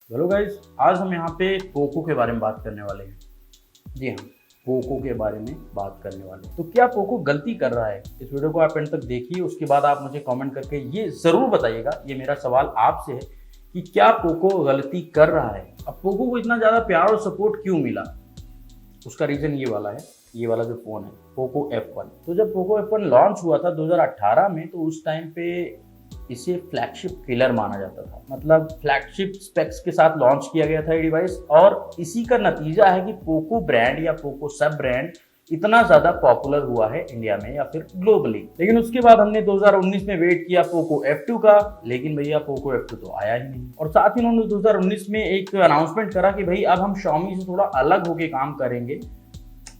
Hello guys, आज हम यहाँ पे पोको के बारे में बात करने वाले हैं। जी हाँ, पोको के बारे में बात करने वाले हैं। तो क्या पोको गलती कर रहा है? इस वीडियो को आप एंड तक देखिए, उसके बाद आप मुझे कमेंट करके ये ज़रूर बताइएगा, ये मेरा सवाल आपसे है कि क्या पोको गलती कर रहा है। अब पोको को इतना ज़्यादा प्यार और सपोर्ट क्यों मिला? उसका रीज़न ये वाला है, ये वाला जो फ़ोन है पोको F1। तो जब पोको F1 लॉन्च हुआ था 2018 में, तो उस टाइम पे इसे फ्लैगशिप किलर माना जाता था। मतलब फ्लैगशिप स्पेक्स के साथ लॉन्च किया गया था ये डिवाइस, और इसी का नतीजा है कि पोको ब्रांड या पोको सब ब्रांड इतना ज्यादा पॉपुलर हुआ है इंडिया में या फिर ग्लोबली। लेकिन उसके बाद हमने 2019 में वेट किया पोको F2 का, लेकिन भैया पोको F2 तो आया ही नहीं। और साथ ही उन्होंने 2019 में एक अनाउंसमेंट करा कि भाई अब हम Xiaomi से थोड़ा अलग होके काम करेंगे,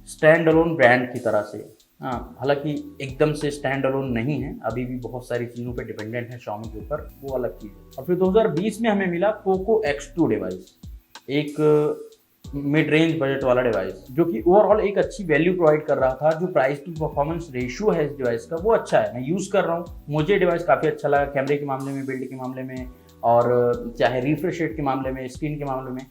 स्टैंड अलोन ब्रांड की तरह से। हाँ, हालांकि एकदम से स्टैंड अलोन नहीं है, अभी भी बहुत सारी चीज़ों पे डिपेंडेंट है Xiaomi के ऊपर, वो अलग चीज़ है। और फिर 2020 में हमें मिला पोको X2 डिवाइस, एक मिड रेंज बजट वाला डिवाइस, जो कि ओवरऑल एक अच्छी वैल्यू प्रोवाइड कर रहा था। जो प्राइस टू परफॉर्मेंस रेशियो है इस डिवाइस का वो अच्छा है, मैं यूज़ कर रहा हूँ, मुझे डिवाइस काफ़ी अच्छा लगा कैमरे के मामले में, बिल्ड के मामले में, और चाहे रिफ्रेश रेट के मामले में, स्क्रीन के मामले में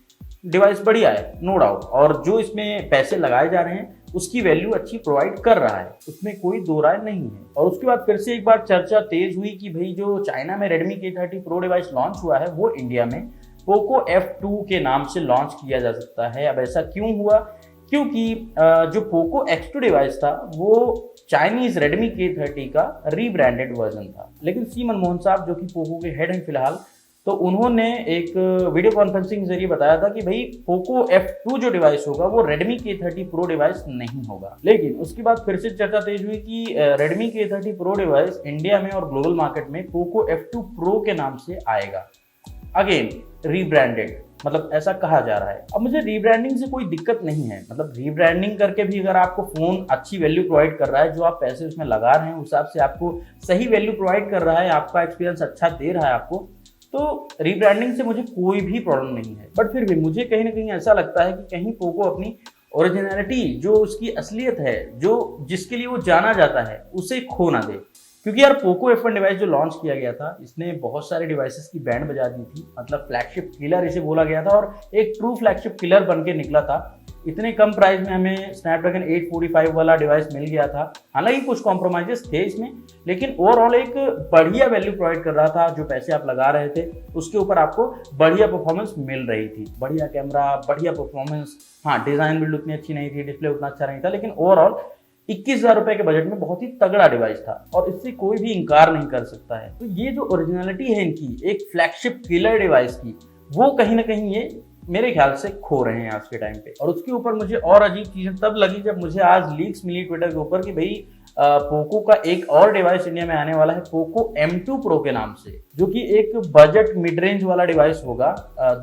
डिवाइस बढ़िया है, नो डाउट। और जो इसमें पैसे लगाए जा रहे हैं उसकी वैल्यू अच्छी प्रोवाइड कर रहा है, उसमें कोई दो राय नहीं है। और उसके बाद फिर से एक बार चर्चा तेज हुई कि भाई जो चाइना में Redmi K30 Pro device launch हुआ है वो इंडिया में पोको F2 के नाम से लॉन्च किया जा सकता है। अब ऐसा क्यों हुआ? क्योंकि जो पोको X2 डिवाइस था वो चाइनीज Redmi K30 का रीब्रांडेड वर्जन था। लेकिन सी मनमोहन साहब, जो कि पोको के हेड हैं फिलहाल, तो उन्होंने एक वीडियो कॉन्फ्रेंसिंग के जरिए बताया था कि भाई पोको F2 जो डिवाइस होगा वो Redmi K30 Pro डिवाइस नहीं होगा। लेकिन उसके बाद फिर से चर्चा तेज हुई कि Redmi K30 Pro device India में और ग्लोबल मार्केट में पोको F2 Pro के नाम से आएगा, अगेन रीब्रांडेड, मतलब ऐसा कहा जा रहा है। अब मुझे रीब्रांडिंग से कोई दिक्कत नहीं है, मतलब रीब्रांडिंग करके भी अगर आपको फोन अच्छी वैल्यू प्रोवाइड कर रहा है, जो आप पैसे उसमें लगा रहे हैं उस हिसाब से आपको सही वैल्यू प्रोवाइड कर रहा है, आपका एक्सपीरियंस अच्छा दे रहा है आपको, तो रीब्रांडिंग से मुझे कोई भी प्रॉब्लम नहीं है। बट फिर भी मुझे कहीं ना कहीं ऐसा लगता है कि कहीं पोको अपनी ओरिजिनलिटी, जो उसकी असलियत है, जो जिसके लिए वो जाना जाता है, उसे खो ना दे। क्योंकि यार पोको F1 डिवाइस जो लॉन्च किया गया था, इसने बहुत सारे डिवाइसेस की बैंड बजा दी थी, मतलब फ्लैगशिप किलर इसे बोला गया था, और एक ट्रू फ्लैगशिप किलर बन के निकला था। इतने कम प्राइस में हमें स्नैपड्रैगन 845 वाला डिवाइस मिल गया था। हालांकि कुछ कॉम्प्रोमाइजेस थे इसमें, लेकिन ओवरऑल एक बढ़िया वैल्यू प्रोवाइड कर रहा था। जो पैसे आप लगा रहे थे उसके ऊपर आपको बढ़िया परफॉर्मेंस मिल रही थी, बढ़िया कैमरा, बढ़िया परफॉर्मेंस। हाँ, डिजाइन बिल्ड उतनी अच्छी नहीं थी, डिस्प्ले उतना अच्छा नहीं था, लेकिन ओवरऑल 21,000 रुपए के बजट में बहुत ही तगड़ा डिवाइस था, और इससे कोई भी इंकार नहीं कर सकता है। तो ये जो ओरिजिनलिटी है इनकी एक फ्लैगशिप किलर डिवाइस की, वो कहीं ना कहीं ये मेरे ख्याल से खो रहे हैं आज के टाइम पे। और उसके ऊपर मुझे और अजीब चीजें तब लगी जब मुझे आज लीक्स मिली ट्विटर के ऊपर कि भाई पोको का एक और डिवाइस इंडिया में आने वाला है पोको M2 Pro के नाम से, जो कि एक बजट मिड रेंज वाला डिवाइस होगा।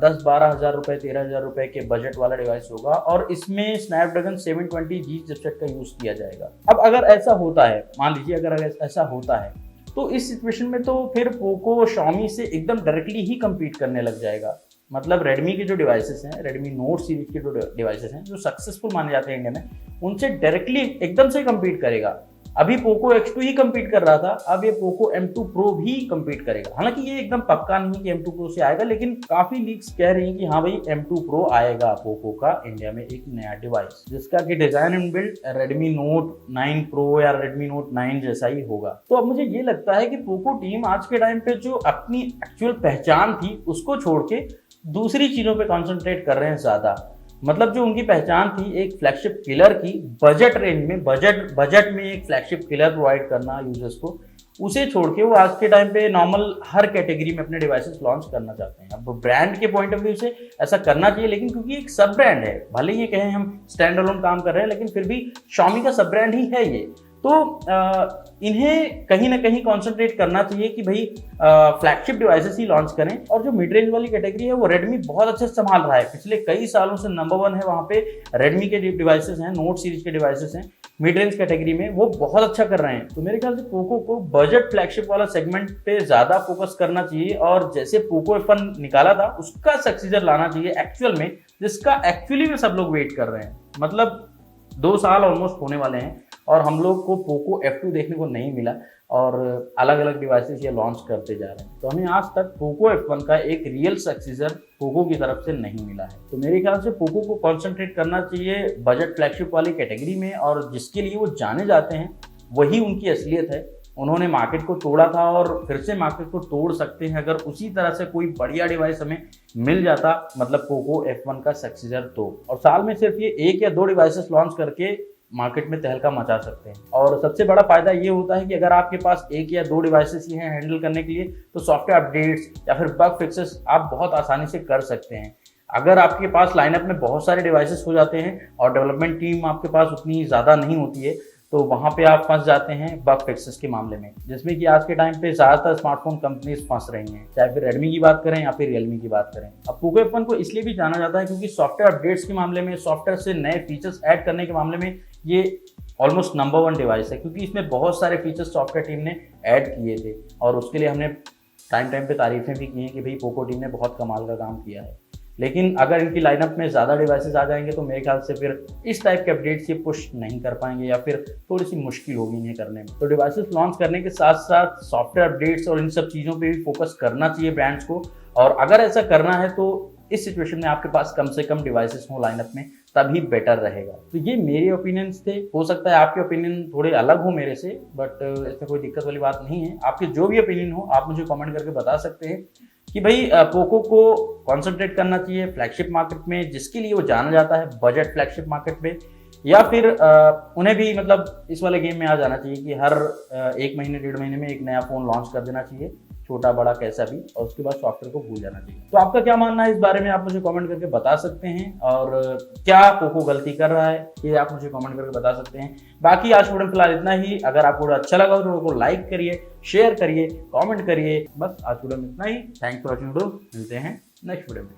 10-12 हजार रुपए, 13 हजार रुपए के बजट वाला डिवाइस होगा, और इसमें स्नैपड्रैगन 720G चिपसेट का यूज किया जाएगा। अब अगर ऐसा होता है, मान लीजिए अगर ऐसा होता है, तो इस सिचुएशन में तो फिर पोको Xiaomi से एकदम डायरेक्टली ही कम्पीट करने लग जाएगा। मतलब Redmi के जो डिवाइसेस हैं, Redmi Note सीरीज के जो डिवाइसेस हैं, जो सक्सेसफुल माने जाते हैं इंडिया में, उनसे डायरेक्टली एकदम से कम्पीट करेगा। अभी पोको X2 ही कम्पीट कर रहा था, अब ये पोको M2 Pro भी कम्पीट करेगा। हालांकि ये एकदम पक्का नहीं कि M2 Pro से आएगा, लेकिन काफी लीक्स कह रही हैं कि हाँ भाई M2 Pro आएगा पोको का इंडिया में, एक नया डिवाइस जिसका कि design and build Redmi Note 9 Pro या Redmi Note 9 जैसा ही होगा। तो अब मुझे ये लगता है कि पोको टीम आज के टाइम पे जो अपनी एक्चुअल पहचान थी उसको छोड़ के दूसरी चीजों पे कॉन्सेंट्रेट कर रहे हैं ज्यादा। मतलब जो उनकी पहचान थी एक फ्लैगशिप किलर की, बजट रेंज में, बजट में एक फ्लैगशिप किलर प्रोवाइड करना यूजर्स को, उसे छोड़ के वो आज के टाइम पे नॉर्मल हर कैटेगरी में अपने डिवाइसेस लॉन्च करना चाहते हैं। अब ब्रांड के पॉइंट ऑफ व्यू से ऐसा करना चाहिए, लेकिन क्योंकि एक सब ब्रांड है, भले ही ये कहें हम स्टैंड अलोन काम कर रहे हैं, लेकिन फिर भी Xiaomi का सब ब्रांड ही है ये। तो इन्हें कहीं ना कहीं कॉन्सेंट्रेट करना चाहिए कि भाई फ्लैगशिप डिवाइसेस ही लॉन्च करें। और जो मिड रेंज वाली कैटेगरी है वो Redmi बहुत अच्छे से संभाल रहा है, पिछले कई सालों से नंबर 1 है वहाँ पे। Redmi के डिवाइसेस हैं, नोट सीरीज के डिवाइसेस हैं, मिड रेंज कैटेगरी में वो बहुत अच्छा कर रहे हैं। तो मेरे ख्याल से पोको को बजट फ्लैगशिप वाला सेगमेंट पे ज्यादा फोकस करना चाहिए, और जैसे पोको F1 निकाला था उसका सक्सीजर लाना चाहिए एक्चुअल में, जिसका एक्चुअली में सब लोग वेट कर रहे हैं। मतलब 2 साल ऑलमोस्ट होने वाले हैं और हम लोग को पोको F2 देखने को नहीं मिला। और अलग अलग डिवाइसेस ये लॉन्च करते जा रहे हैं। तो हमें आज तक पोको F1 का एक रियल सक्सेसर पोको की तरफ से नहीं मिला है। तो मेरे ख्याल से पोको को कॉन्सेंट्रेट करना चाहिए बजट फ्लैगशिप वाली कैटेगरी में, और जिसके लिए वो जाने जाते हैं वही उनकी असलियत है। उन्होंने मार्केट को तोड़ा था और फिर से मार्केट को तोड़ सकते हैं अगर उसी तरह से कोई बढ़िया डिवाइस हमें मिल जाता, मतलब पोको F1 का सक्सेसर तो। और साल में सिर्फ ये 1 या 2 डिवाइसेस लॉन्च करके मार्केट में तहलका मचा सकते हैं। और सबसे बड़ा फायदा ये होता है कि अगर आपके पास 1 या 2 डिवाइसेस ही हैं हैंडल करने के लिए, तो सॉफ्टवेयर अपडेट्स या फिर बग फिक्सेस आप बहुत आसानी से कर सकते हैं। अगर आपके पास लाइनअप में बहुत सारे डिवाइसेस हो जाते हैं और डेवलपमेंट टीम आपके पास उतनी ज़्यादा नहीं होती है, तो वहाँ पे आप फंस जाते हैं बग फिक्सेस के मामले में, जिसमें कि आज के टाइम पे ज़्यादातर स्मार्टफोन कंपनीज फंस रही हैं, चाहे फिर रेडमी की बात करें या फिर रियलमी की बात करें। अब पोको F1 को इसलिए भी जाना जाता है क्योंकि सॉफ्टवेयर अपडेट्स के मामले में, सॉफ्टवेयर से नए फीचर्स ऐड करने के मामले में ये ऑलमोस्ट नंबर 1 डिवाइस है, क्योंकि इसमें बहुत सारे फीचर्स सॉफ्टवेयर टीम ने ऐड किए थे और उसके लिए हमने टाइम पे तारीफें भी की हैं कि भाई पोको टीम ने बहुत कमाल का काम किया है। लेकिन अगर इनकी लाइनअप में ज़्यादा डिवाइसेस आ जाएंगे तो मेरे ख्याल से फिर इस टाइप के अपडेट्स ये पुश नहीं कर पाएंगे या फिर थोड़ी सी मुश्किल होगी इन्हें करने में। तो डिवाइसेस लॉन्च करने के साथ साथ सॉफ्टवेयर अपडेट्स और इन सब चीज़ों पे भी फोकस करना चाहिए ब्रांड्स को, और अगर ऐसा करना है तो इस सिचुएशन में आपके पास कम से कम डिवाइसेस हो लाइनअप में, तभी बेटर रहेगा। तो ये मेरे ओपिनियंस थे। हो सकता है आपके ओपिनियन थोड़े अलग हो मेरे से, बट इसमें कोई दिक्कत वाली बात नहीं है। आपके जो भी ओपिनियन हो आप मुझे कमेंट करके बता सकते हैं कि भाई पोको को कॉन्सेंट्रेट करना चाहिए फ्लैगशिप मार्केट में, जिसके लिए वो जाना जाता है बजट फ्लैगशिप मार्केट में, या फिर उन्हें भी मतलब इस वाले गेम में आ जाना चाहिए कि हर 1 महीने 1.5 महीने में एक नया फ़ोन लॉन्च कर देना चाहिए, छोटा बड़ा कैसा भी, और उसके बाद सॉफ्टवेयर को भूल जाना चाहिए। तो आपका क्या मानना है इस बारे में, आप मुझे कमेंट करके बता सकते हैं। और क्या पोको गलती कर रहा है ये आप मुझे कमेंट करके बता सकते हैं। बाकी आज वीडियो में फिलहाल इतना ही। अगर आपको अच्छा लगा तो वीडियो को लाइक करिए, शेयर करिए, कमेंट करिए। बस आज वीडियो में इतना ही। थैंक्स फॉर वॉचिंग वीडियो, मिलते हैं नेक्स्ट वीडियो में।